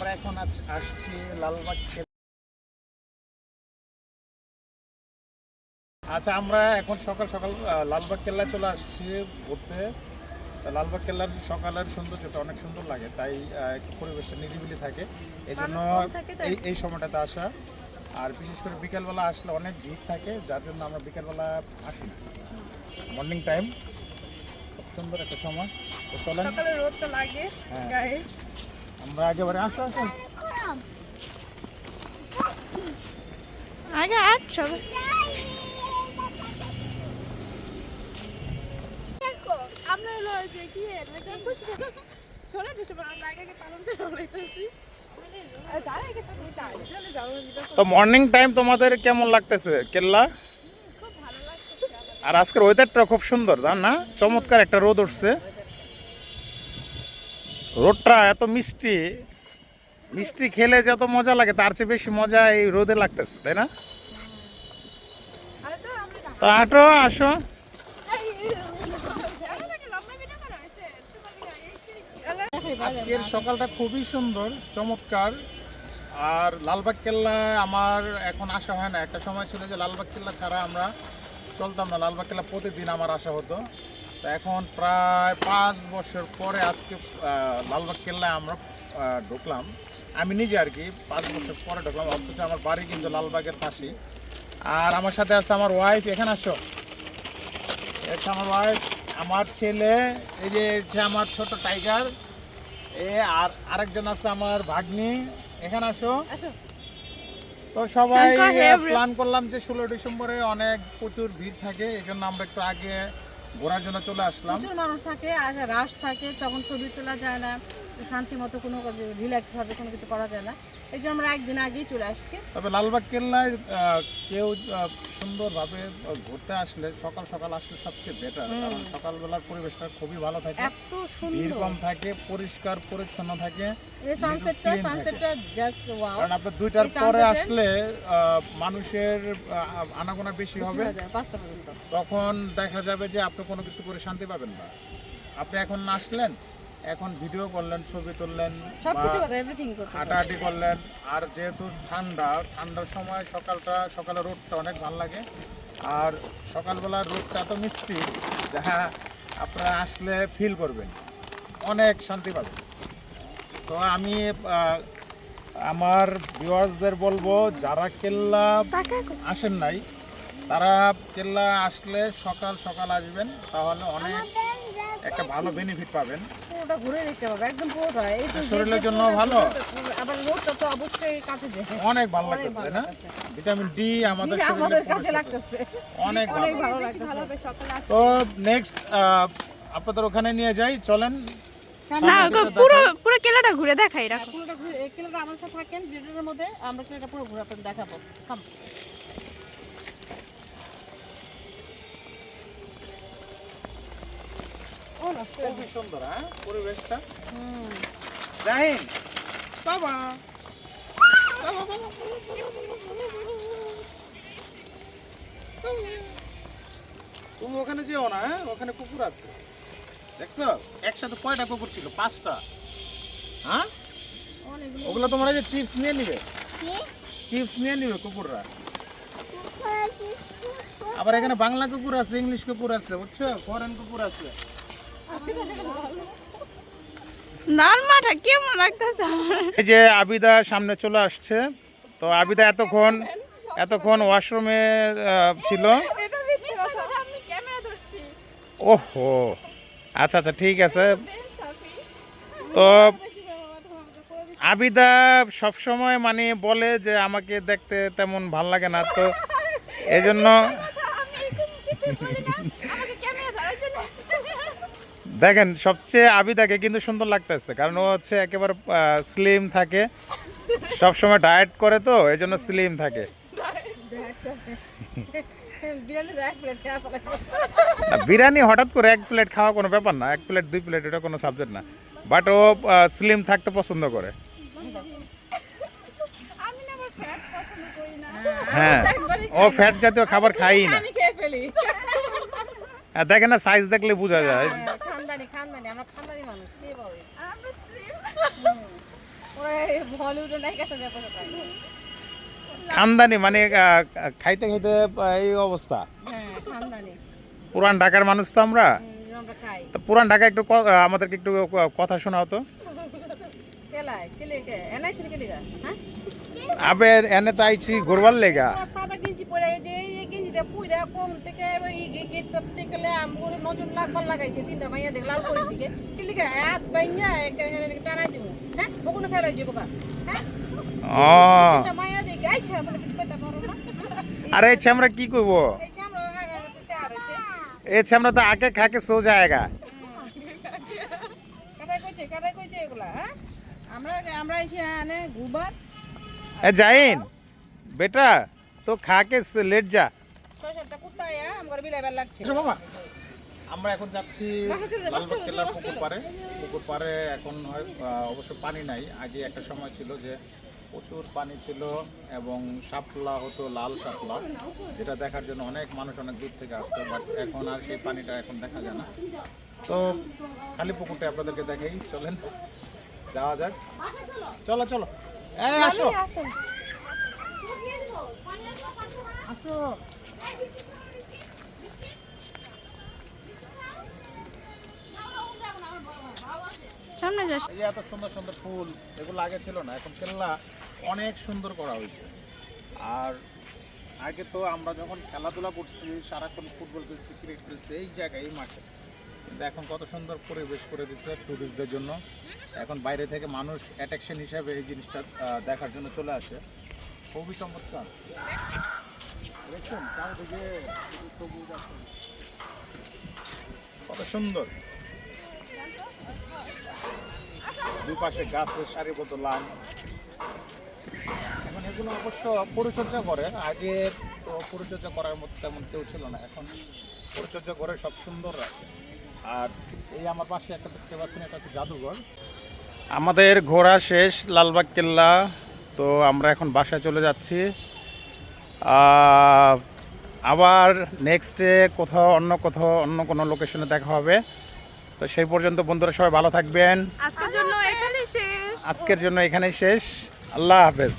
আমরা এখন আসছি লালবাগ কেল্লা। আচ্ছা, আমরা এখন সকাল সকাল লালবাগ কেল্লা চলে আসছি ঘুরতে। লালবাগ কেল্লার সকালের সৌন্দর্যটা অনেক সুন্দর লাগে, তাই একটু পরিবেশটা নিরিবিলি থাকে, এই জন্য এই সময়টাতে আসা। আর বিশেষ করে বিকেলবেলা আসলে অনেক ভিড় থাকে, যার জন্য আমরা বিকেলবেলা আসি না। মর্নিং টাইম খুব সুন্দর একটা সময়। তো চলেন, সকালে রোদটা লাগে গায়ে। আমরা একেবারে আসো আসো আগে আট চলো। আমরা হলো যে কি ষোলো ডিসেম্বর আমরা আগে পালন করে বলাইতেছি। তো মর্নিং টাইম তোমাদের কেমন লাগতেছে কেল্লা? আর আজকের ওয়েদারটা খুব সুন্দর, জান না? চমৎকার একটা রোদ উঠছে, রোদটা এত মিষ্টি, মিষ্টি খেলে যত মজা লাগে তার চেয়ে বেশি মজা এই রোদে লাগতেছে, তাই না? তো হাঁটো, আসো। আজকের সকালটা খুবই সুন্দর, চমৎকার। আর লালবাগ কেল্লা আমার এখন আসা হয় না। একটা সময় ছিল যে লালবাগ কেল্লা ছাড়া আমরা চলতাম না, লালবাগ কেল্লা প্রতিদিন আমার আসা হতো। তো এখন প্রায় 5 বছর পরে আজকে লালবাগ কেল্লায় আমরা ঢুকলাম, আমি নিজে আর কি 5 বছর পরে ঢুকলাম, অথচ আমার বাড়ি কিন্তু লালবাগের পাশেই। আর আমার সাথে আছে আমার ওয়াইফ, এখানে আসো, এটা আমার ওয়াইফ, আমার ছেলে, এই যে আমার ছোট টাইগার, আর আরেকজন আছে আমার ভাগ্নি, এখানে আসো। তো সবাই প্ল্যান করলাম যে 16 ডিসেম্বরে অনেক প্রচুর ভিড় থাকে, এই জন্য আমরা একটু আগে ঘোরার জন্য চলে আসলাম। প্রচুর মানুষ থাকে আর রাশ থাকে, তখন ছবি তোলা যায় না, শান্তি মতো কোনো রিল্যাক্স ভাবে কোনো কিছু করা যায় না, এই জন্য আমরা একদিন আগেই চলে আসছি। তবে লালবাগ কেল্লায় কেউ সুন্দরভাবে ঘুরতে আসলে সকাল সকাল আসলে সবচেয়ে বেটার, কারণ সকালবেলার পরিবেশটা খুবই ভালো থাকে, এত সুন্দর, ভিড় কম থাকে, পরিষ্কার পরিচ্ছন্ন থাকে। এই সানসেটটা জাস্ট ওয়াও। কারণ আপনার 2টার পরে আসলে মানুষের আনাগোনা বেশি হবে, 5টা পর্যন্ত, তখন দেখা যাবে যে আপনি কোনো কিছু করে শান্তি পাবেন না। আপনি এখন আসলেন, এখন ভিডিও করলেন, ছবি তুললেন, হাঁটাহাঁটি করলেন। আর যেহেতু ঠান্ডার সময় সকালের রোদটা অনেক ভালো লাগে, আর সকালবেলার রোদটা এত মিষ্টি যা আপনারা আসলে ফিল করবেন, অনেক শান্তি পাবেন। তো আমি আমার ভিউয়ার্সদের বলবো, যারা কেল্লা আসেন নাই তারা কেল্লা আসলে সকাল সকাল আসবেন, তাহলে অনেক একটা ভালো বেনিফিট পাবেন। পুরোটা ঘুরে দেখতে পাবে, একদম পুরোটা, এই তো শরীরের জন্য ভালো, আবার রোদটা তো অবশ্যই কাছে যায়, অনেক ভালো লাগতেছে, তাই না? ভিটামিন ডি আমাদের কাজে লাগতেছে, অনেক ভালো লাগতেছে। তো নেক্সট আপনাদের ওখানে নিয়ে যাই, চলেন। না, পুরো পুরো কেল্লাটা ঘুরে দেখাই, রাখো পুরোটা ঘুরে, এই কেল্লাটা আমার সাথে থাকেন ভিডিওর মধ্যে, আমরা কেল্লাটা পুরো ঘুরে আপনাদের দেখাবো। কাম, খুবই সুন্দর, হ্যাঁ, পরিবেশটা। জাহিন, বাবা, তুমি ওখানে যেও না, হ্যাঁ, ওখানে কুকুর আছে, দেখছো? একসাথে কয়টা কুকুর ছিল? 5টা। হ্যাঁ, ওগুলো তোমরা যে চিপস নিয়ে নিবে, চিপস নিয়ে নিবে কুকুররা। আবার এখানে বাংলা কুকুর আছে, ইংলিশ কুকুর আছে, বুঝছো, ফরেন কুকুর আছে। নালমাটা কেমন লাগতেছে? এই যে আবিদা সামনে চলে আসছে। তো আবিদা এতক্ষণ ওয়াশরুমে ছিল। ওহো, আচ্ছা আচ্ছা, ঠিক আছে। তো আবিদা সবসময় মানে বলে যে আমাকে দেখতে তেমন ভাল লাগে না, তো এই জন্য দেখেন সবচেয়ে আবিদাকে কিন্তু সুন্দর লাগতেছে, কারণ ও হচ্ছে একেবারে স্লিম থাকে, সবসময় ডায়েট করে, তো এই জন্য স্লিম থাকে। বিরিয়ানি হঠাৎ করে 1 প্লেট খাওয়া কোনো ব্যাপার না, 1 প্লেট 2 প্লেট এটা কোনো সাবজেক্ট না, বাট ও স্লিম থাকতে পছন্দ করে। হ্যাঁ, ও ফ্যাট জাতীয় খাবার খাই না। দেখেন না, সাইজ দেখলে বোঝা যায়। খানদানি আমরা খানদানি মানুষ, কে বলে বলিউডের নায়িকা সাজে বসে থাকে। খানদানি মানে খাইতে খাইতে এই অবস্থা। হ্যাঁ খানদানি। পুরান ঢাকার মানুষ তো আমরা। আমরা খাই। তো পুরান ঢাকা একটু আমাদেরকে একটু কথা শোনাও তো। কেলাই কেলে কে এনাইছেন কেলিগা হ্যাঁ আবে এনে তো আইছি ঘুরবার লেগা। সাদা গেঞ্জি পরে যে এই গেঞ্জিটা পুইরা কম থেকে এই গেটটা থেকে আম করে নজর লাগবার লাগাইছে তিনটা মাইয়া দেখ লাল করে দিকে কেলিগা হাত বাইঙ্গা এখানে টানাই দিব হ্যাঁ বকুন ফেলাই যাব গা হ্যাঁ ও তিনটা মাইয়া দেখে আইছা তুমি কিছু কইতে পারো না আরে এছে আমরা কি করব? এই যে আমরা চা রয়েছে এছে আমরা তো আগে খাকে সো जाएगा। কাটাই কইছে এগুলা হ্যাঁ আমরা এসে আনে ঘুরবার ए जाइन बेटा तो खा के लेट जा। ছয়টা কুত্তা আয়া আমার বিলাইবার লাগছে বাবা আমরা এখন যাচ্ছি লালবাগ কেল্লার পুকুর পাড়ে এখন হয় অবশ্য পানি নাই। আগে একটা সময় ছিল যে প্রচুর পানি ছিল এবং শাপলা হতো, লাল শাপলা, যেটা দেখার জন্য অনেক মানুষ অনেক দূর থেকে আসতো। বাট এখন আর সেই পানিটা এখন দেখা যায় না। তো খালি পুকুরটা আপনাদেরকে দেখাই, চলেন যাওয়া যাক। চলো চলো আসো আসো। সামনে যাস। এই যে এত সুন্দর সুন্দর ফুল, এগুলো আগে ছিল না, এখন কেল্লা অনেক সুন্দর করা হয়েছে। আর আগে তো আমরা যখন খেলাধুলা করছি, সারাক্ষণ ফুটবল খেলছি, ক্রিকেট খেলছি এই জায়গায়, এই মাঠে, কিন্তু এখন কত সুন্দর পরিবেশ করে দিচ্ছে টুরিস্টদের জন্য। এখন বাইরে থেকে মানুষ অ্যাট্রাকশন হিসাবে এই জিনিসটা দেখার জন্য চলে আসে। খুবই চমৎকার দেখছেন, চারিদিকে সবুজ আছে, কত সুন্দর। দুপাশে গাছের সারিবদ্ধ লাইন। এখন এগুলো অবশ্য পরিচর্যা করে, আগে তো পরিচর্যা করার মতো তেমন কেউ ছিল না, এখন পরিচর্যা করে সব সুন্দর রাখে। আর এই আমার পাশে একটা দেখতে পাচ্ছেন, এটা হচ্ছে জাদুঘর। আমাদের ঘোরা শেষ লালবাগ কেল্লা, তো আমরা এখন বাসায় চলে যাচ্ছি। আবার নেক্সটে অন্য কোনো লোকেশনে দেখা হবে। তো সেই পর্যন্ত বন্ধুরা সবাই ভালো থাকবেন। আজকের জন্য এখানেই শেষ। আজকের জন্য এখানেই শেষ। আল্লাহ হাফেজ।